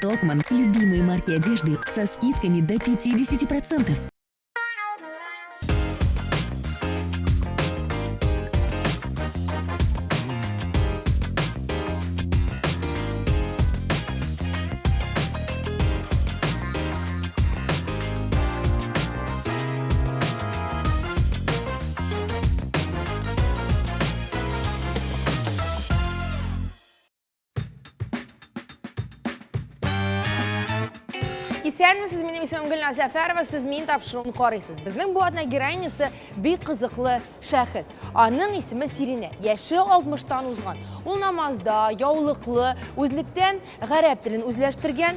Толкман. Любимые марки одежды со скидками до 50%. Siz benim ismim Gülnaz Səfər və siz menin tapşırığımı qoruyursuz. Bizning bu adına giroyinasi bir qiziqli şəxs. Onun ismi Sirina. Yaşı 60'dan uzgan. O namazda, yavlıqlı, özlükdən Arap dilini özləşdirgan,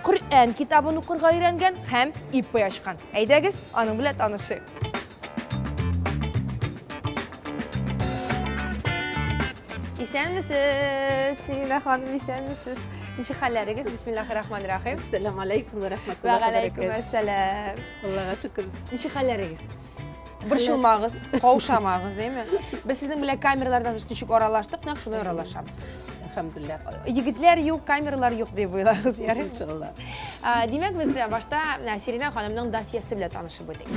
Qur'an kitabını oqurğa öyrəngan, həm ip açqan. Aydagiz, onun bilan tanışayıq. İsənmisiz? Sirina xanım, isənmisiz? Nişi xəlləriz? Bismillahirrahmanirrahim. Assalamu alaikum ve rahmetullahi Və ve aleykum berekatuhu. əssalam. Allah'a şükür. Nişi xəlləriz? Barışılmağız, qovuşamağız, değil mi? Biz sizin bile kameralardan küçük oralaştık, ne şunu oralaşamız. Elhamdülillah. Yigitler yok, kameralar yok diye buyurlarız yarın. İnşallah. Demek biz başta Sirina Hanım'ın dasiyesi bile tanışıp ödeyik.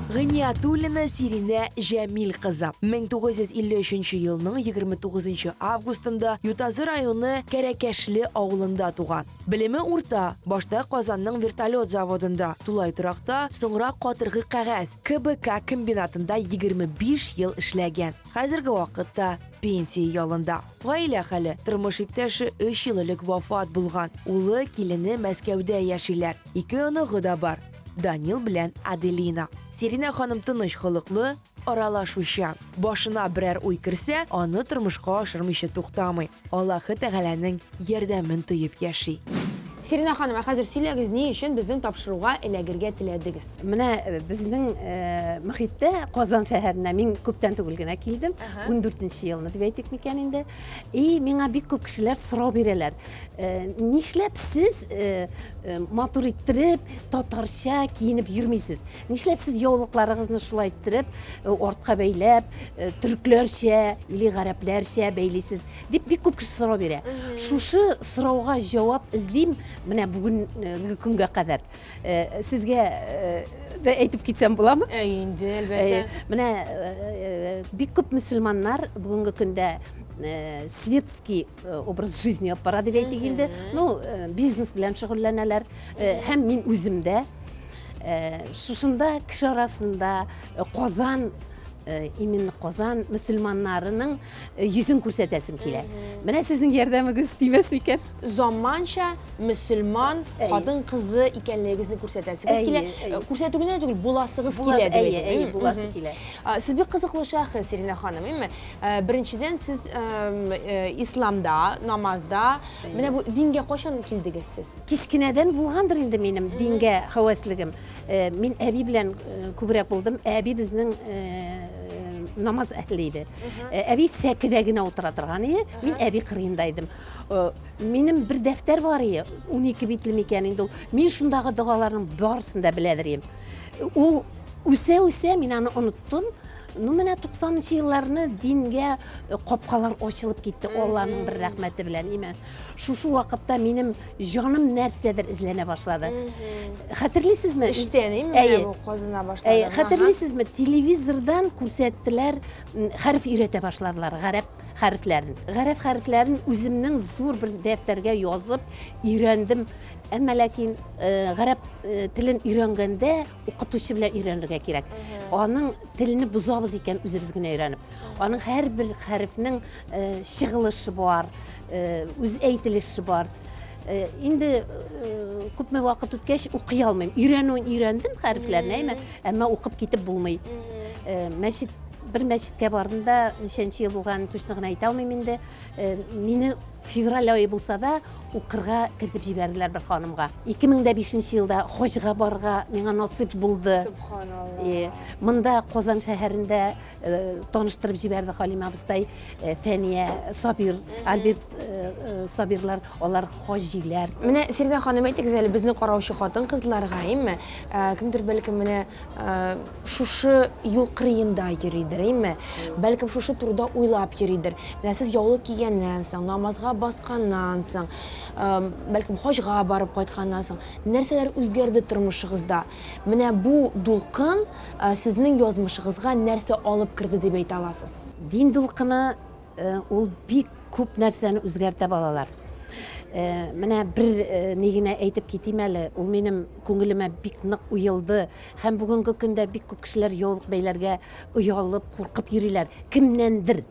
Гыниятуллина Сирина Жәмил кызы. 1953 елның 29 августында Ютазы районы Кәрәкәшле авылында туган. Білімі урта, башта Казанның вертолет заводында, тулай туракта, соңра катыргы кәгазь КБК комбинатында 25 ел эшләгән. Хәзерге вакытта пенсия ялында. Гаилә хәле, тормыш иптәше 3 еллык вафат булган. Улы, килене Мәскәүдә яшиләр. 2 оныгы да бар. Данил белән Аделина. Сирина ханым тыныч холыклы, аралашучан. Башына берәр уй керсә, аны тормышка ашырмыйча туктамый. Аллаһы Тәгаләнең ярдәмен тоеп яши. Sirina Hanım, hazır söyləyiniz ne için bizden tapşırığa eləyirgə dilədiniz? Менә безнең мөхиттә Казан шәһәренә мин күптән түгел генә килдем. 14 елны дип әйтик микән инде. Миңа бик күп кешеләр сорау бирәләр. Нишләп сез матур иттереп, татарча киенеп йөрмисез? Нишләп сез яулыкларыгызны шулай иттереп, артка бәйләп, төркләрчә, или гарәпләрчә бәйлисез? Дип бик күп кеше сорау бирә. Шушы сорауга җавап эзлим. Менә бүгенге көнгә кадәр сезгә дә әйтеп китсәм буламы? Инде, әлбәттә. Менә бик күп мөселманнар бүгенге көндә светский образ жизни аппарат дип әйтик инде. Ну, бизнес белән шөгыльләнәләр. Һәм мин үзем дә шушында кеше арасында Казан именно Казан мөселманнарының йөзен күрсәтәсем килә. Менә сезнең ярдәмегез тимәс микән? Zamanca Müslüman kadın kızı ikenliğinizi күрсәтәсегез килә. Күрсәтүгенә түгел, буласыгыз килә дип әйтәм. Буласы килә. Siz bir kızıqlı şəxs Sirina xanım, mi? Birinciden siz İslamda, namazda, менә bu dinge qachon kildiniz siz? Кичкенәдән булгандыр инде минем дингә хәвәслегем. Мин әби белән күбрәк булдым. Әби безнең намаз әһле иде. Әби сәкедә генә утыра торган иде. Мин әби кырыенда идем. Минем бер дәфтәр бар иде. 12 битле микән инде ул. Мин шундагы дугаларның барысын да беләдер. Ул үсә мин аны оныттым. Ну, менә 90-нчы елларны дингә капкалар ачылып китте. Алланың бер рәхмәте белән. Шушы вакытта минем җаным нәрсәдер эзләнә башлады. Хәтерлисезме? Эштән, бу казына башлады. Хәтерлисезме? Телевизордан күрсәттеләр, хәреф өйрәтә башладылар, гарәп хәрефләрен. Гарәп хәрефләрен үземнең зур бер дәфтәргә язып өйрәндем. Әмма ләкин гарәп телен өйрәнгәндә укытучы белән өйрәнергә кирәк. Аның телене бузабыз икән үзебез генә өйрәнеп. Аның һәр бер хәрефнең чыгылышы бар, үз әйтелеше бар. Инде күпме вакыт үткәч укый алмыйм. Өйрәндем хәрефләрне, әмма укып китеп булмый. Bir мәчеткә бардымда, ничәнче ел булган точно гына әйтә алмыйм инде. Мине февраль айы булса да укырга кертеп җибәрделәр бер ханымга. 2005 елда хаҗга барга миңа насыйп булды. Субханалла. Монда Казан шәһәрендә таныштырып җибәрде Халима абыстай, Фәния, Сабир, Альберт Сабирлар, алар хаҗиләр. Менә Сирина ханым әйтегез әле безне караучы хатын кызларга, имме? Кемдер бәлкем менә шушы юл кырыенда йөридер, имме? Бәлкем шушы турыда уйлап йөридер. Менә сез яулык кигәннән соң, намазга басканнан соң, бәлкім хожға барып қайтқаннан соң нәрселер үзгәрде тормышыгызда. Менә бу дулкын сезнең язмышыгызга нәрсә алып кирде дип әйтә аласыз? Дин дулкыны ул бик күп нәрсәне үзгәртә балалар. Менә бер нигенә әйтеп китим әле, ул минем күңелемә бик нык уелды. Һәм бүгенге көндә бик күп кешеләр яулык бәйләргә оялып, куркып йөриләр. Кемнәндер.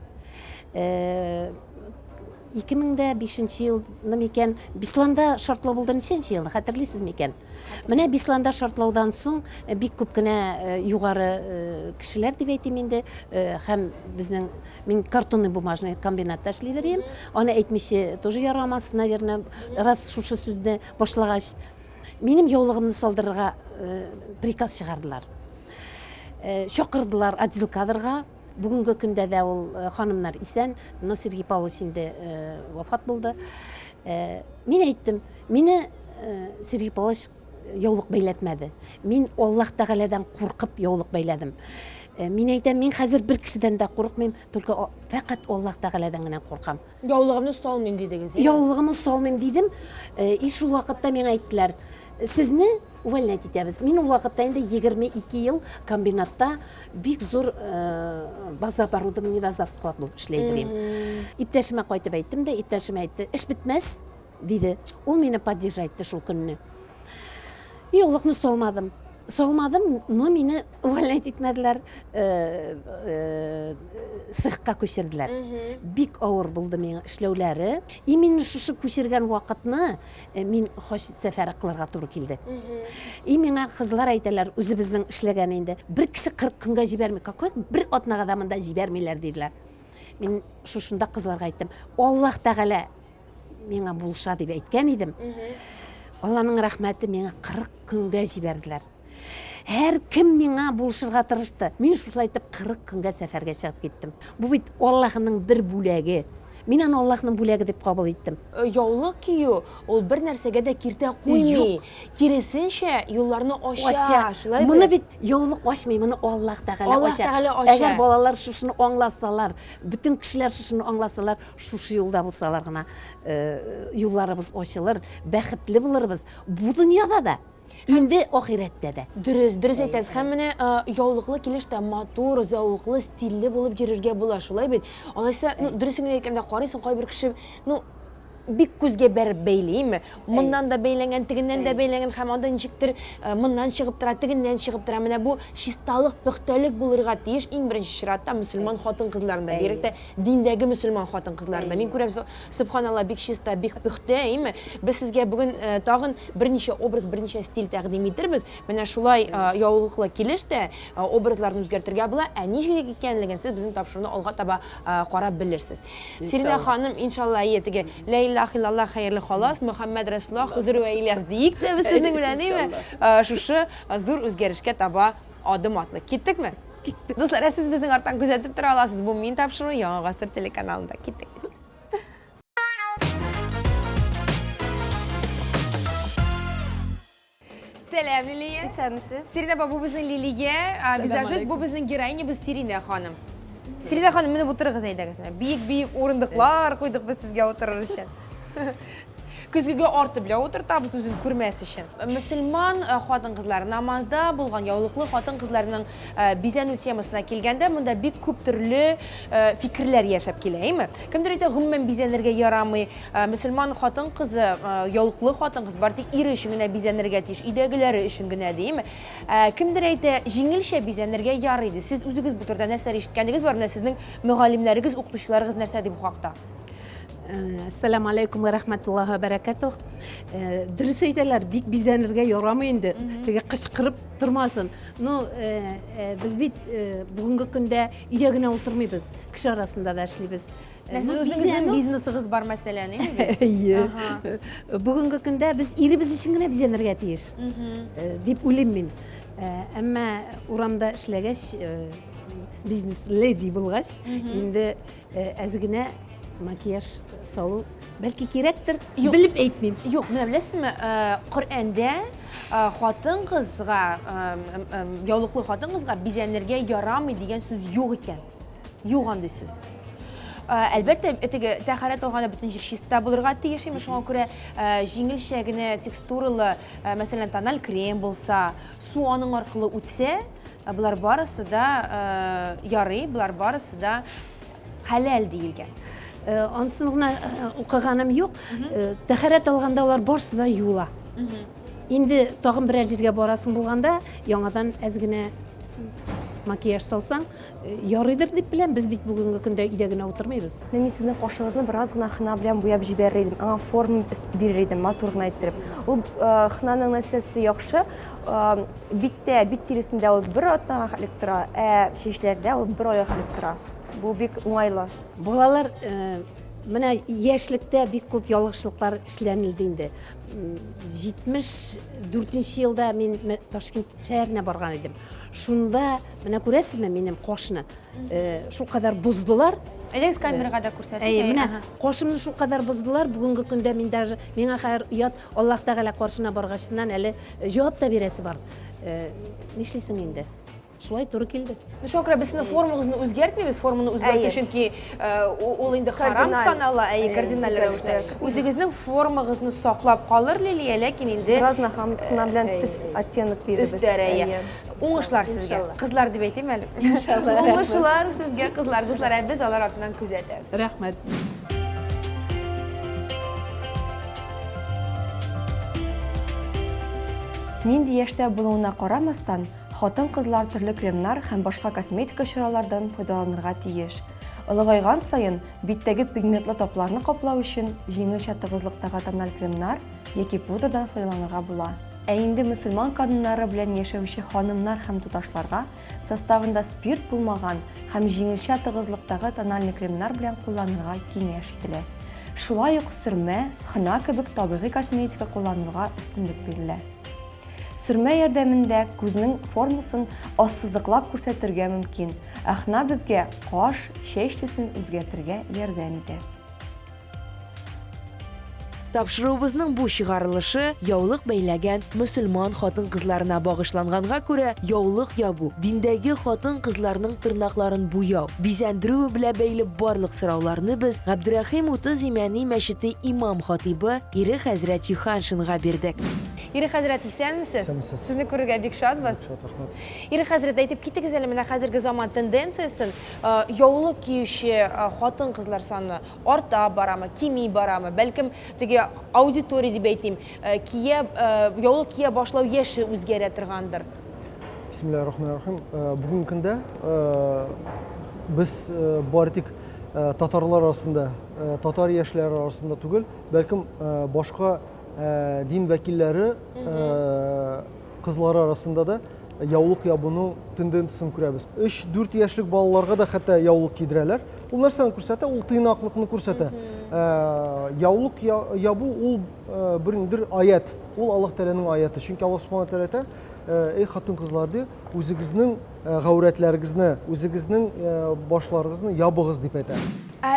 2005 елны микән Бисланда шартлау булды ничәнче елны, хәтерлисез микән? Менә Бисланда шартлаудан соң бик күп кенә югары кешеләр дип әйтим инде, һәм безнең мин картонный бумажный комбинатта эшлидер. Аны әйтмичә тоже ярамас, наверное, раз шушы сүзне башлагач. Минем яулыгымны салдырырга приказ чыгардылар. Чакырдылар отделкадырга. Бүгінгі көндә дә ул ханымнар исән, но Сергей Павлович инде вафат булды. Мин әйттем, мине Сергей Павлович яулык бәйләтмәде. Мин Аллаһ Тәгаләдән куркып яулык бәйләдем. Мин әйтәм, мин хәзер бер кешедән дә курыкмыйм, только фақат Аллаһ Тәгаләдән генә куркам. Яулыгымны салмыйм дидегез. Яулыгымны салмыйм дидем. И шул вакытта миңа әйттеләр, сезне увольнять итәбез. Мин ул вакытта инде 22 ел комбинатта бик зур база оборудованиеда завсклад булып эшләйдем. Иптәшемә кайтып әйттем дә, иптәшем әйтте, эш бетмәс диде. Ул мине поддержать итте шул көнне. Яулыкны салмадым. Но мине увольнять итмәделәр, цехка күчерделәр. Бик авыр булды миңа эшләүләре. И мин шушы күчергән вакытны мин хош сәфәр кылырга туры килде. И миңа кызлар әйтәләр, үзебезнең эшләгән инде. Бер кеше 40 көнгә җибәрми, какой бер атнага да монда җибәрмиләр диделәр. Мин шушында кызларга әйттем, Аллаһ Тәгалә миңа булша дип әйткән идем. Алланың рәхмәте миңа 40 көнгә җибәрделәр. Һәр кем миңа булышырга тырышты. Мин шулай итеп 40 көнгә сәфәргә чыгып киттем. Бу бит Аллаһның бер бүләге. Мин аны Аллаһның бүләге дип кабул иттем. Яулык кию, ул бер нәрсәгә дә киртә куймый. Киресенчә, юлларны ача. Моны бит яулык ачмый, моны Аллаһ Тәгалә ача. Әгәр балалар шушыны аңласалар, бүтән кешеләр шушыны аңласалар, шушы юлда булсалар гына юлларыбыз ачылыр, бәхетле булырбыз. Бу дөньяда да, инде ахирәттә дә. Дөрес әйтәсез. Һәм менә яулыклы килеш тә матур, зәвыклы, стильле булып йөрергә була, шулай бит. Алайса, дөресен әйткәндә карыйсың, кайбер кеше, бик күзгә бәреп бәйлейме? Моннан да бәйләнгән, тигеннән дә бәйләнгән, һәм анда ничектер моннан чыгып тора, тигеннән чыгып тора. Менә бу чисталык, пөхтәлек булырга тиеш иң беренче чиратта мөселман хатын-кызларында, бигрәк диндәге мөселман хатын-кызларында. Мин күрәм, субханалла, бик чиста, бик пөхтә, име? Без сезгә бүген тагын берничә образ, берничә стиль тәкъдим итәрбез. Менә шулай яулыклы килештә образларны үзгәртергә була. Ә ничек икәнлеген сез безнең тапшыруны алга таба карап белерсез. Сирина ханым, иншалла, ятеге Илаллах хәерле халас, Мөхәммәд Расулуллах, хузур вә Ильяс дейік тә біз сіздің белән, шушы зур үзгәрешкә таба адым атлы. Киттекме? Киттек. Дуслар, сіз біздің арттан күзәтеп тора аласыз. Бу мин тапшыру Яңа Гасыр телеканалында. Киттек. Сәлам, Лилия. Исәнмесез? Сирина бу безнең Лилия, визажист, бу безнең героинябыз Сирина ханым. Сирина ханым, менә утырыгыз әйдәгез. Бик урындыклар куйдык без сезгә утырыр өчен. Көзгегә арты белән утыртабыз үзен күрмәс өчен. Мөселман хатын-кызлар намазда булган яулыклы хатын-кызларның бизәнү темасына килгәндә, монда бик күп төрле фикерләр яшәп килә, әйме? Кемдер әйтә, гомумән бизәнергә ярамый. Мөселман хатын-кызы, яулыклы хатын-кыз бар тик ире өчен генә бизәнергә тиеш, идәгеләре өчен генә дийме? Кемдер әйтә, җиңелчә бизәнергә ярый ди. Сез үзегез бу турыда нәрсә ишеткәнегез бар? Менә сезнең мөгаллимнәрегез, укытучыларыгыз нәрсә ди бу хакта? Ассаламу алейкум ва рахматуллахи ва баракатух. Дөрес әйтәләр, бик бизәнергә ярамый инде. Теге кычкырып тормасын. Без бит бүгенге көндә өйдә генә утырмыйбыз. Кеше арасында да эшлибез. Сезнең бизнесыгыз бар мәсәлән, Бүгенге көндә без иребез өчен генә бизәнергә тиеш. Дип уйлыйм мин. Әмма урамда эшләгәч, бизнес леди булгач, инде әзгенә макияж салу бәлки кирәктер, белеп әйтмим. Юк, менә беләсезме, Коръәндә хатын-кызга, яулыклы хатын-кызга бизәнергә ярамый дигән сүз юк икән. Юк андый сүз. Әлбәттә, тәхәрәт алганда бөтен җир чиста булырга тиеш име, шуңа күрә җиңелчә генә текстуралы, мәсәлән, тональ крем булса, су аның аркылы үтсә, булар барысы да ярый, булар барысы да хәләл диелгән. Ансын гына укыганым юк. Тәхәрәт алганда алар барысы да юыла. Инде тагын берәр җиргә барасың булганда, яңадан әз генә макияж салсаң, ярыйдыр дип беләм. Без бит бүгенге көндә өйдә генә утырмыйбыз. Мен сезнең кашыгызны бераз гына хына белән буяп җибәрер идем. Аңа форма бирер идем, матур гына иттереп. Ул хынаның нәрсәсе яхшы. Биттә, бит тиресендә ул бер атнага хәлек тора, чәчләрдә ул бер ай хәлек тора. Бу бик уңайлы. Балалар менә яшьлектә бик күп ялгышлыклар эшләнелде инде. 74нче елда мин Ташкент шәһәренә барган идем. Шунда менә күрәсезме минем кашны? Шул кадәр буздылар. Әйдәгез камерага да күрсәтик. Менә кашымны шул кадәр буздылар. Бүгенге көндә мин даже миңа хәер уят Аллаһ Тәгалә каршына баргачыннан әле җавап та бирәсе бар. Нишлисең инде? Шулай туры килде. Шуңа күрә без сезнең формагызны үзгәртмибез, форманы үзгәртү чөнки ул инде харам санала, кардиналь рәвештә. Үзегезнең формагызны саклап калыр Лилия, ләкин инде Бераз хына белән төс оттенок биребез. Өстәрәя. Уңышлар сезгә. Кызлар дип әйтим әле. Иншалла. Уңышлар сезгә, кызлар. Дуслар, без алар артыннан күзәтәбез. Рәхмәт. Нинди яшьтә булуына карамастан, хатын-кызлар төрле кремнар һәм башка косметика чаралардан файдаланырга тиеш. Олыгайган сайын биттәге пигментлы тапларны каплау өчен җиңелчә тыгызлыктагы тональ кремнар яки пудрдан файдаланырга була. Ә инде мөселман кануннары белән яшәүче ханымнар һәм туташларга составында спирт булмаган һәм җиңелчә тыгызлыктагы тональный кремнар белән кулланырга киңәш ителә. Шулай ук сөрмә, хына кебек табигый косметика кулланырга өстенлек бирелә. Сөрмә ярдәмендә күзнең формасын ассызыклап күрсәтергә мөмкин. Ә хына безгә каш, чәч төсен үзгәртергә ярдәм итә. Тапшыруыбызның бу чыгарылышы яулык бәйләгән мөселман хатын-кызларына багышланганга күрә, яулык ябу, диндәге хатын-кызларның тырнакларын буяу, бизәндерү белән бәйле барлык сорауларны без Габдурахим Уты Зимәни мәчете имам хатибы Ире хәзрәт Җиһаншинга бирдек. Ире хәзрәт, исәнмесез? Сезне күрергә бик шатбыз. Ире хәзрәт, әйтеп китегез әле менә хәзерге заман тенденциясын, яулык киюче хатын-кызлар саны арта барамы, кими барамы? Бәлкем теге аудитория дип әйтим, яулык кия башлау яше үзгәрә торгандыр. Бисмиллахир-рахманир-рахим. Бүгенге көндә без бары тик татарлар арасында, татар яшьләре арасында түгел, бәлкем башка дин вәкилләре кызлары арасында да яулык ябуның тенденциясын күрәбез. 3-4 яшьлек балаларга да хәтта яулык кидерәләр. Ул нәрсәне күрсәтә, ул тыйнаклыкны күрсәтә. Яулык ябу ул бер аят. Ул Аллаһ Тәгаләнең аяты. Чөнки Аллаһ Субхану Тәгалә ey хатын-кызлар ди, үзегезнең гәүрәтләрегезне, үзегезнең башларыгызны ябыгыз дип әйтә.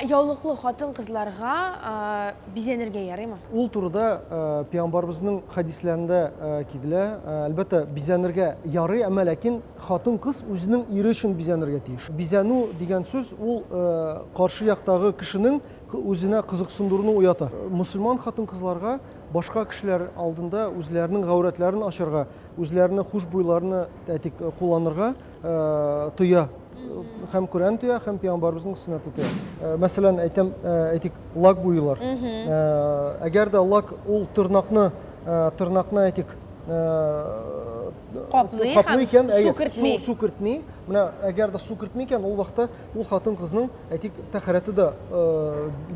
Яулыклы хатын-кызларга бизәнергә ярыймы? Ул турыда Пәйгамбәребезнең хадисләрендә киделә. Әлбәттә, бизәнергә ярый, әмма ләкин хатын-кыз үзенең ире өчен бизәнергә тиеш. Бизәнү дигән сүз ул каршы яктагы кешенең үзенә кызыксындыруны уята. Мөселман хатын-кызларга башка кешеләр алдында үзләренең гәүрәтләрен ачарга, үзләренең хушбуйларны кулланырга тыя. Һәм Коръән тыя, һәм Пәйгамбәребезнең сөннәте тыя. Мәсәлән, әйтик, лак буйлар. Әгәр дә лак ул тырнакны әйтик каплый икән, су кертми. Менә әгәр дә су кертми икән, ул вакытта ул хатын-кызның әйтик тәһарәте дә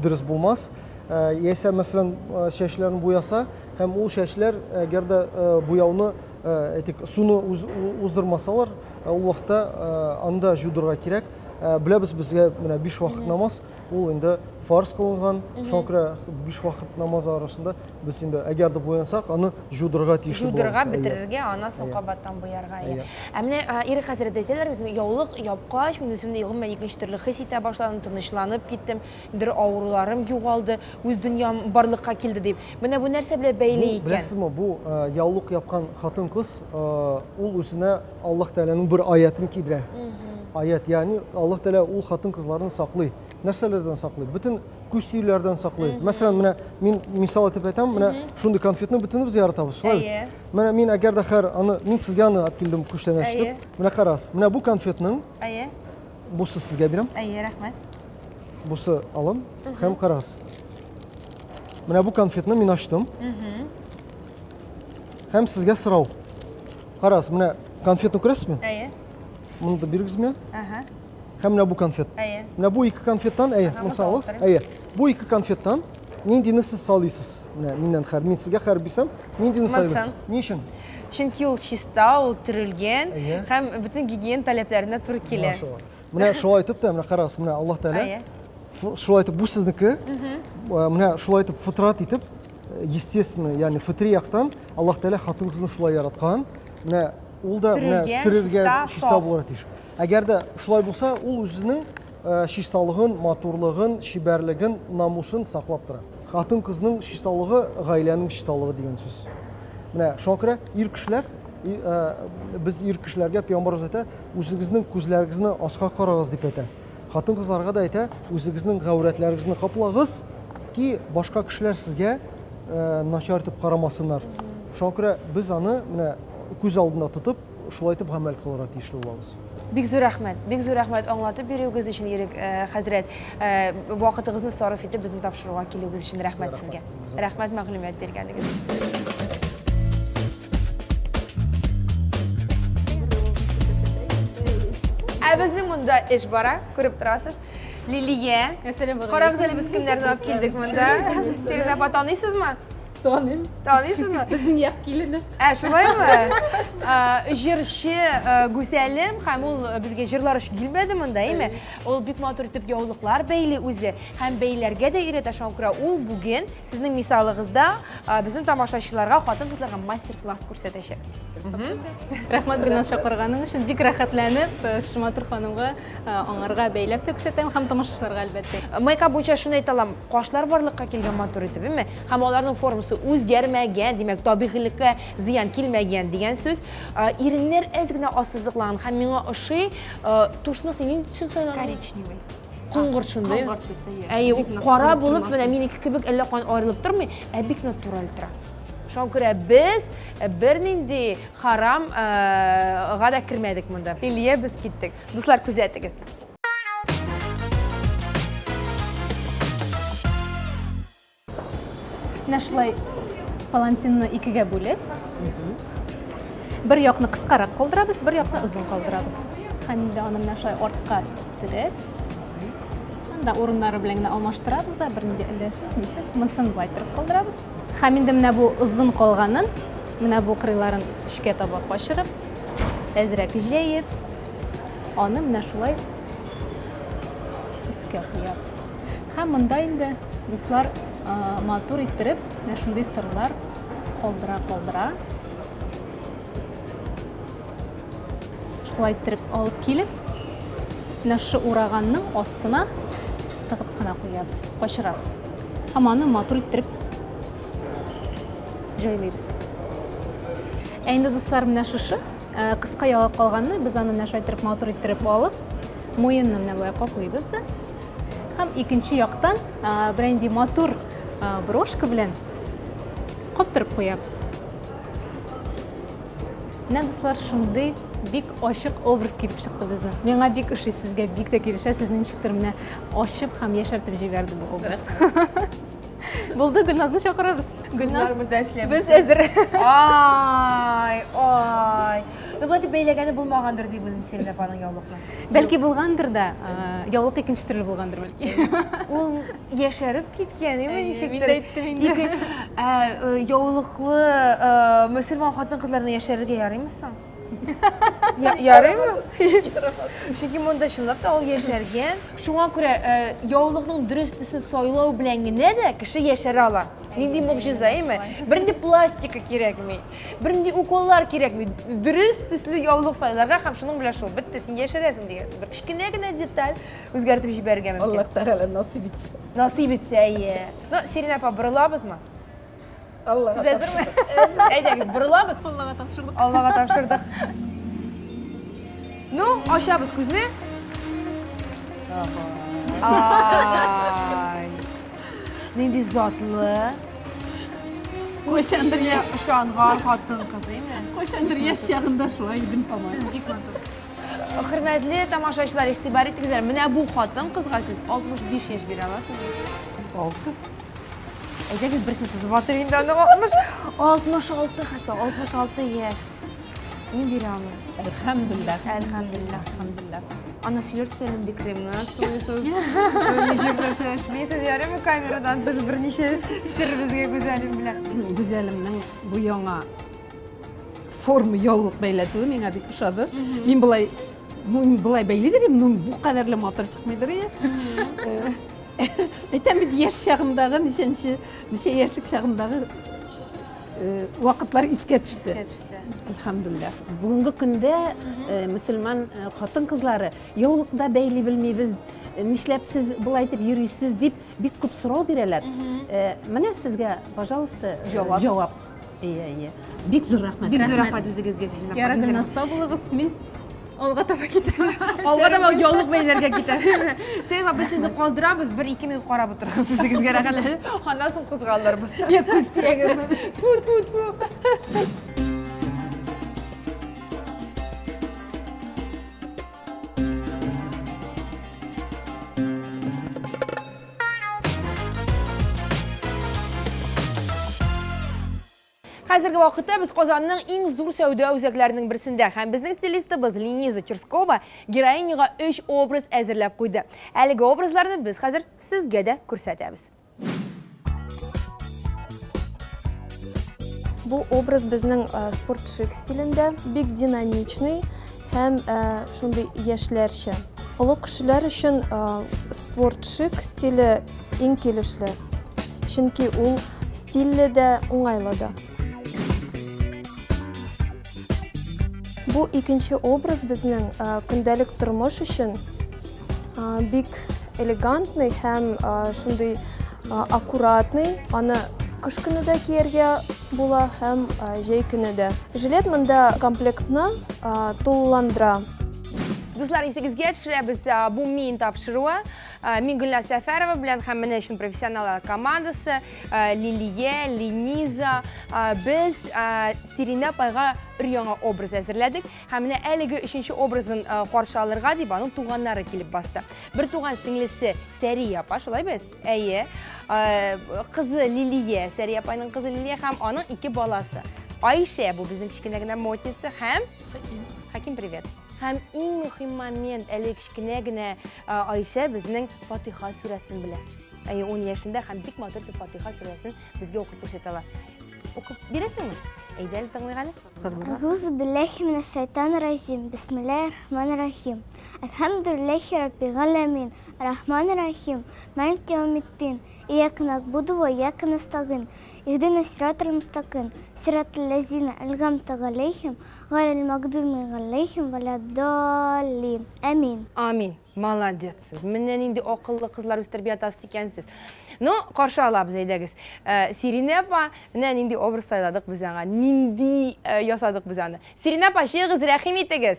дөрес булмас. Яисә мәсәлән чәчләрен буяса, һәм ул чәчләр әгәр дә буяуны әйтик суны уздырмасалар, ул вакытта анда жудырга кирәк. Беләбез, безгә менә 5 вакыт намаз, ул инде фарз кылынган. Шуңа күрә 5 вакыт намаз арасында без инде әгәр дә буянсак, аны жудырга тиешле булабыз. Жудырга, бетерергә, аны соң кабаттан буярга. Ә менә Ире хәзрәт әйтәләр, яулык ябкач, мин үземне ягым икенче төрле хис итә башладым, тынычланып киттем, инде авыруларым югалды, үз дөньям барлыкка килде дип. Менә бу нәрсә белән бәйле икән. Беләсезме, бу яулык япкан хатын-кыз ул үзенә Аллаһ Тәгаләнең бер аятын кидерә. ayet. Yani Allah Teala ул хатын-кызларын саклый. Нәрсәләрдән саклый? Бөтен күз сөйләрдән саклый. Мәсәлән, менә мин мисал итеп әйтәм, менә шундый конфетны бөтенебез яратабыз, шулай. Әйе. Менә мин әгәр дә һәр аны мин сезгә аны алып килдем күштән Әйе. ачтым. Менә карас. Менә бу конфетның Әйе. бусы сезгә бирәм. Әйе, рәхмәт. Бусы алам һәм карас. Менә бу конфетны мин ачтым. Һәм сезгә сорау. Карас, менә конфетны күрәсезме? Әйе. Моны да бирегезме? Аха. Һәм менә бу конфет. Әйе. Менә бу ике конфеттан, әйе, Ага, моны мысал салыгыз. алып Әйе. Бу ике конфеттан ниндине сез салыйсыз? Менә миннән һәр, мин сезгә һәр бисәм, ниндине Мысын. салыйсыз? Ни өчен? Чөнки ул чиста, ул төрелгән Әйе. һәм бөтен гигиена таләпләренә туры килә. Машалла. Менә шулай итеп тә, менә карас, менә Аллаһ Тәала Әйе. шулай итеп бу сезнеке. Менә шулай итеп фитрат итеп, естественно, ягъни фитри яктан Аллаһ Тәала хатын-кызны шулай яраткан. Менә ул да менә Төрелгән, төрелгән, чиста, чиста саф. булырга тиеш. Әгәр дә шулай булса, ул үзенең чисталыгын, матурлыгын, шибәрлеген, намусын саклап тора. Хатын-кызның чисталыгы гаиләнең чисталыгы дигән сүз. Менә шуңа күрә ир кешеләр, без ир кешеләргә Пәйгамбәрбез әйтә, үзегезнең күзләрегезне аска карагыз дип әйтә. Хатын-кызларга да әйтә, үзегезнең гәүрәтләрегезне каплагыз ки башка кешеләр сезгә начар итеп карамасыннар. Шуңа күрә без аны менә күз алдында тотып, шулай итеп гамәл кылырга тиешле булабыз. Бик зур рәхмәт аңлатып бирүегез өчен, Ирек хәзрәт. Вакытыгызны сарыф итеп безне тапшыруга килүегез өчен рәхмәт сезгә. Рәхмәт мәгълүмат биргәнегез өчен. Безнең монда эш бара, күреп торасыз. Лилия. Карагыз әле без кемнәрне алып килдек монда. Сирина апа таныйсызмы? Таным. Таныйсызмы? Безнең як килене. Шулаймы? Җырчы Гүзәлем һәм ул безгә җырлар өчен килмәде монда, әйме? Ул бик матур итеп яулыклар бәйле үзе һәм бәйләргә дә өйрәтә. Шуңа күрә ул бүген сезнең мисалыгызда безнең тамашачыларга, хатын-кызларга мастер-класс күрсәтәчәк. Рәхмәт Гөлназ чакырганың өчен. Бик рәхәтләнеп, Шыматур ханымга аңарга бәйләп тә күрсәтәм һәм тамашачыларга әлбәттә. Майка буенча шуны әйтә алам, кашлар барлыкка килгән матур итеп, әйме? Һәм аларның формасы үзгәрмәгән, димәк, табигыйлеккә зыян килмәгән дигән сүз. Иреннәр әз генә ассызыкланган һәм миңа ошый, тушнысы нинди төсен сайлаган? Коричневый. Кыңгырт шундай. Кыңгырт төсе, иә. Әйе, Бик кара натураль булып, тормасы. менә минеке кебек әллә кан аерылып тормый, бик натураль тора. Шуңа күрә без бернинди харам гада кирмәдек монда. Лилия, без киттек. Дуслар, күзәтегез. Менә шулай палантинны икегә бүлеп, бер якны кыскарак калдырабыз, бер якны озын калдырабыз. Һәм инде аны менә шулай артка тирәп, анда урыннары белән генә алмаштырабыз да, бернинди эләсез, нисез, монысын булай торып калдырабыз. Һәм инде менә бу озын калганын, менә бу кырыйларын эчкә таба кашырып, әзрәк җәеп, аны менә шулай өскә куябыз. Һәм монда инде дуслар матур иттереп, менә шундый сырлар калдыра. Шулай иттереп алып килеп, менә шу ураганның астына тыгып кына куябыз, кашырабыз. Һәм аны матур иттереп җайлыйбыз. Инде дуслар, менә шушы кыска ялак калганны без аны менә шулай иттереп матур иттереп алып, муенны менә буя каплыйбыз да. Һәм икенче яктан бренди матур брошка белән каптырып куябыз. Менә дуслар, шундый бик ачык образ килеп чыкты безнең. Миңа бик ошый, сезгә бик тә килешә, сезнең ничектер менә ачып һәм яшәртеп җибәрде бу образ. Булды, Гөлназны чакырабыз. Гөлназ, без әзер. Ай. Булай дип бәйләгәне булмагандыр дип уйлыйм Сирина апаның яулыкны. Бәлки булгандыр да, яулык икенче төрле булгандыр бәлки. Ул яшәреп киткән, әйме, ничектер. Мин дә әйттем инде. Яулыклы мөселман хатын-кызларны яшәрергә ярыймы соң? Ярыймы? Чөнки монда чынлап та ул яшәргән. Шуңа күрә яулыкның дөрес төсен сайлау белән генә дә кеше яшәрә ала. Нинди могҗиза, әйме? Бернинди пластика кирәкми, бернинди уколлар кирәкми. Дөрес төсле яулык сайларга һәм шуның белән шул бетте, син яшәрәсең дигән. Бер кичкенә генә деталь үзгәртеп җибәрергә мөмкин. Аллаһ Тәгалә насип итсен. Насип итсә, әйе. Сирина апа, борылабызмы? Аллаһ. Сез әзерме? Әйдәгез, борылабыз. Аллага тапшырдык. Аллага тапшырдык. Ну, ачабыз күзне. Ay. Nindi zatlı. Koşandır yaş. Uşanğan xатын qızı mı? Koşandır yaş yağında şulay idim pamay. Hürmetli tamaşaçılar, ixtibar etdinizler. Mənə bu xатын qızğa siz 65 yaş bir alasınız. 6. Əcəbiz birsiniz, batırıyımda 66 hatta 66 yaş. Ne bir alın? Elhamdülillah. Elhamdülillah. Elhamdülillah. Ana sürürsün dikrimler, soyusuz. Öyle girdirse, neyse diyelim mi kameradan dış bir neşe sır bizge güzelim bilen. Güzelimnin bu yana formu yolluk beyletuğu mene bir kuşadı. Min bulay beylidirim, bu kadarla motor çıkmaydır ya. Etem bir yaş şağımdağı, neşe yaşlık şağımdağı vakitler iske düştü. Elhamdülillah. Bugünkü günde Müslüman hatın kızları yollukta beyli bilmeyiz, nişlep siz bulaytıp yürüyüzsüz deyip bir küp soru bireler. Mene sizge, pожалуйста, cevap. İyi. Bik zor rahmet. Bir zor rahmet üzerinizge sizin. Yaragın nasıl buluruz min? Olga tapa gidelim. Olga da bak yolluk beylerge gider. Sen bak biz sizni kaldırabız, 1-2 minut qarab otururuz sizingizge raqalar. Ondan so'ng qo'zg'aldirmiz. Ya ko'stiyaga. Tfu. Hozirgi vaqtda biz Qozonning eng zo'r savdo o'zaklarining birisida ham bizning stilistimiz Liniza Cherskova geroinyaga 3 obraz hozirlab qo'ydi. Haligi obrazlarni biz hozir sizga da ko'rsatamiz. Bu obraz bizning sportshik stilida, bek dinamичный ham shunday yoshlarcha. Ulug' kishilar uchun sportshik stili eng kelishli. Chunki u stilida o'ng'ayladi. Bu ikinchi obraz bizning kundalik turmush uchun bek elegantный ham shunday akkuratный. Ana qish kunida kiyerga bo'la ham jay kunida. Jilet bunda komplektni to'llandira. Do'stlar, esingizga tushiramiz, bu men topshiruvi. Men Gulnaz Safarova bilan ham mana shu professionallar komandasi Liliya, Liniza, biz Sirina Payga yangi obraz hozirladik. Hamda haligi 3-obrazning qarshi olirga deb uning tug'anlari kelib bosdi. Bir tug'an singlisi Sariya apa, shunday-mi? Ayi. Qizi Liliya, Sariya Payning qizi Liliya ham uning 2 bolasi. Aysha bu bizning kichkinagina motnitsa ham. Hakim, привет. Hem en muhim moment kichkinagina Aysha bizning Fotiha surasini biladi. 10 yaşında ham bek motor Fotiha surasini bizga o'qib ko'rsatadilar. O'qib berasizmi? Aydan tinglayqani. A'udhu billahi minash shaytonir rojim. Bismillahirrahmanirrahim. Alhamdulillahi rabbil alamin. Rahmanir rahim. Maliki yawmiddin. Iyyaka na'budu wa iyyaka nasta'in. Ihdinas siratal mustaqim. Siratal ladzina an'amta alayhim ghayril maghdubi alayhim valaddallin. Amin. Amin. Молодецsiz. Mendan endi aqlli qizlar o'z tarbiyatasiz ekansiz. No, qarshi olamiz aydagiz. Sirina apa, mendan endi obraz sayladik biz anga. Nindi yasadik biz anga. Sirina apa, shigiz rahim etigiz.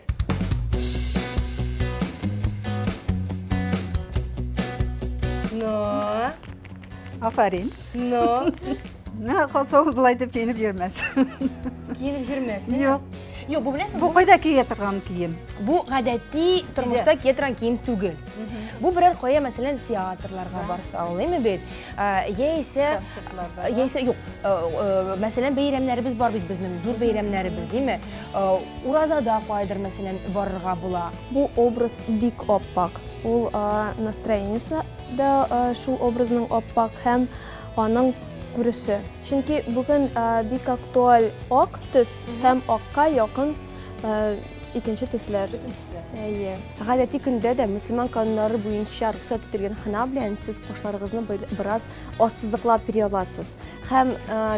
No. Aferin. No. Ne kalsa bulay deb kiyinib yürmez. Kiyinib yurmasin. Yo'q. Yo'q, bu bilasizmi? Bu qayda kiyetirgan kiyim. Bu гадәти turmushda kiyetiran kiyim tugul. Bu birer qo'ya masalan teatrlarga borsa, olaymi bet? Yeyse yo'q. Masalan bayramlarimiz bor bit bizning, zo'r bayramlarimiz, deymi? Urazada qo'ydir masalan borirga bo'la. Bu obraz bek oppoq. U настроениясе да shul obrazning oppoq ham onun ko'rishi. Chunki bugun bek aktual oq tus ham oqqa yaqin ikinchi tuslar. Гадәти көндә дә мөселман кануннары буенча рөхсәт ителгән хына белән сез кашларыгызны бераз ассызыклап йөри аласыз. Һәм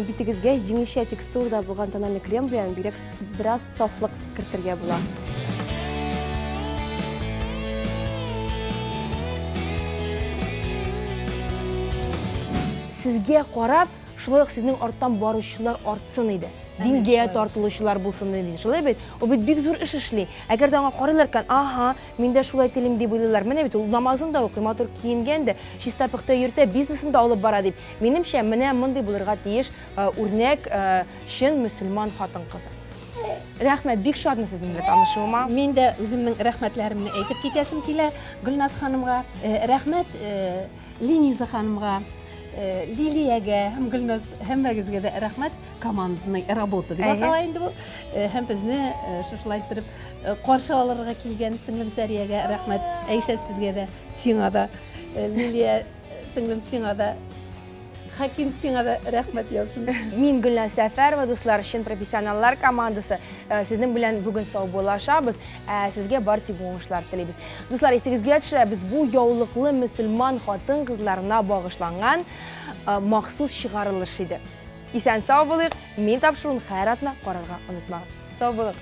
битегезгә җиңелчә текстурада булган тональный крем белән бераз сафлык кертергә була. Sizga qarab шулай ук сезнең арттан баручылар артсын иде. Дингә тартылучылар булсын иде. Шулай бит, ул бит бик зур эш эшли. Әгәр дә аңа карыйлар икән, аха, мин дә шулай телим дип уйлыйлар. Менә бит ул намазын да укый, матур киенгән дә, чиста пөхтә йөртә, бизнесын да алып бара дип. Минемчә, менә мондый булырга тиеш үрнәк чын мөселман хатын-кызы. Рәхмәт, бик шатмын сезнең белән танышуыма. Мин дә үземнең рәхмәтләремне әйтеп китәсем килә Гөлназ ханымга, рәхмәт Линиза ханымга, Лилиягә һәм Гөлназ һәммәгезгә дә рәхмәт. Командный работа дип атала инде бу. Һәм безне шушылай итеп каршы алырга килгән сеңлем Сәриягә рәхмәт. Әйшә сезгә дә, сиңа да, Лилия сеңлем сиңа да, Хаким сиңа да рәхмәт яусын. Мин Гөлназ Сәфәрова, дуслар, чын профессионаллар командасы. Сезнең белән бүген сау булашабыз. Сезгә бар тик уңышлар телибез. Дуслар, исегезгә төшерәбез, бу яулыклы мөселман хатын-кызларына багышланган махсус чыгарылыш иде. Исән сау булыйк. Мин тапшыруын хайратна карарга онытмагыз. Сау булык.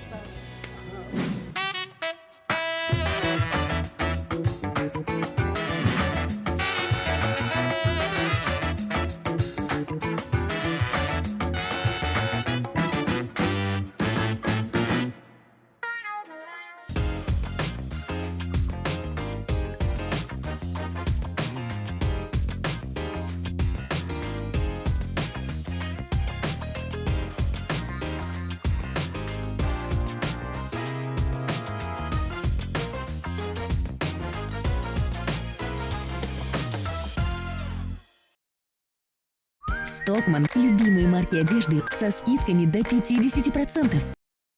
Stockmann – любимые марки одежды со скидками до 50%.